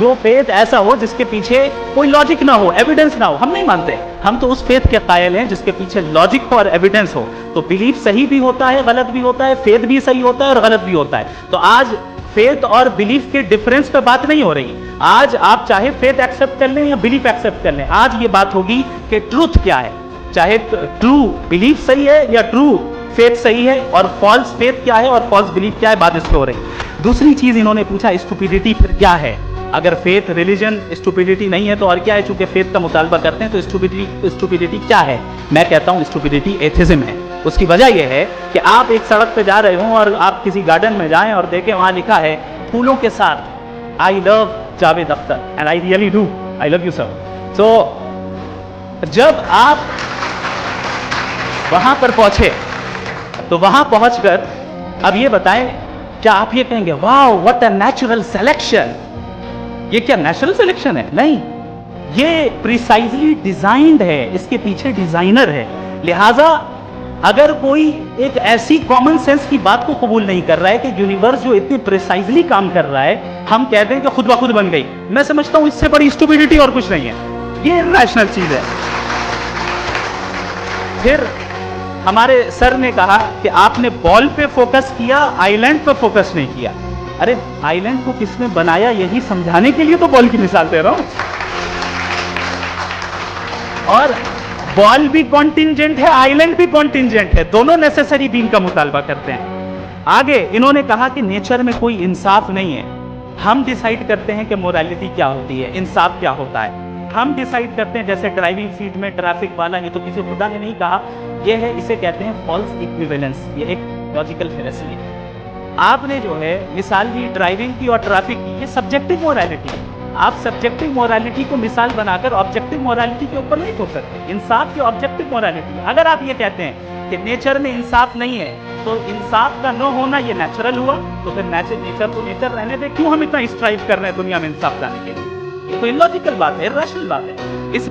जो फेथ ऐसा हो जिसके पीछे कोई लॉजिक ना हो, एविडेंस ना हो, हम नहीं मानते। हम तो उस फेथ के कायल हैं जिसके पीछे लॉजिक और एविडेंस हो। तो बिलीफ सही भी होता है, गलत भी होता है, फेथ भी सही होता है और गलत भी होता है। तो आज फेथ और बिलीफ के डिफरेंस पे बात नहीं हो रही। आज आप चाहे फेथ एक्सेप्ट कर लें या बिलीफ एक्सेप्ट कर लें, आज ये बात होगी कि ट्रूथ क्या है, चाहे ट्रू बिलीफ सही है या ट्रू फेथ सही है, और फॉल्स फेथ क्या है और फॉल्स बिलीफ क्या है, बात इस पे हो रही। दूसरी चीज इन्होंने पूछा, स्टुपिडिटी फिर क्या है? अगर फेथ रिलीजन स्टुपिडिटी नहीं है तो और क्या है? चूंकि फेथ का मुतालबा करते हैं तो स्टुपिडिटी क्या है? मैं कहता हूं स्टुपिडिटी एथिज्म है। उसकी वजह यह है कि आप एक सड़क पे जा रहे हो और आप किसी गार्डन में जाएं और देखें वहां लिखा है फूलों के साथ I love Javed Akhtar and I really do, I love you sir. तो जब आप वहां पर पहुंचे तो वहां पहुंचकर अब ये बताएं, क्या आप ये कहेंगे wow what a natural selection? ये क्या नेचुरल सिलेक्शन है? नहीं, ये प्रिसाइजली डिजाइंड है, इसके पीछे डिजाइनर है। लिहाजा अगर कोई एक ऐसी कॉमन सेंस की बात को कबूल नहीं कर रहा है कि यूनिवर्स जो इतनी प्रिसाइजली काम कर रहा है, हम कहते हैं कि खुद ब खुद बन गई, मैं समझता हूं इससे बड़ी स्टुपिडिटी और कुछ नहीं है। ये रैशनल चीज है। फिर हमारे सर ने कहा कि आपने बॉल पे फोकस किया, आइलैंड पे फोकस नहीं किया। अरे आइलैंड को किसने बनाया यही समझाने के लिए तो बॉल की मिसाल दे रहा हूं। और बॉल भी कॉन्टिंजेंट है, आइलैंड भी कॉन्टिंजेंट है, दोनों नेसेसरी बीइंग का मुतालबा करते हैं। आगे इन्होंने कहा कि नेचर में कोई इंसाफ नहीं है। हम डिसाइड करते हैं कि मोरालिटी क्या होती है, इंसाफ क्या होता है। हम डिसाइड करते हैं, जैसे ड्राइविंग सीट में ट्रैफिक वाला, ये तो किसी खुदा ने नहीं कहा, ये है, इसे कहते हैं फॉल्स इक्विवेलेंस। ये एक लॉजिकल फेरेसी है। आपने जो है मिसाल दी ड्राइविंग की और ट्रैफिक की, ये सब्जेक्टिव मोरालिटी है। आप सब्जेक्टिव मोरालिटी को मिसाल बनाकर ऑब्जेक्टिव मोरालिटी के ऊपर नहीं ठोक सकते। इंसाफ की ऑब्जेक्टिव मोरालिटी। अगर आप ये कहते हैं कि नेचर में इंसाफ नहीं है तो इंसाफ का न होना ये नेचुरल हुआ, तो फिर नेचर तो नेचर रहने दे, क्यों हम इतना स्ट्राइव कर रहे हैं दुनिया में इंसाफ लाने के लिए? ये तो इलॉजिकल बात है, इरैशनल बात है। इस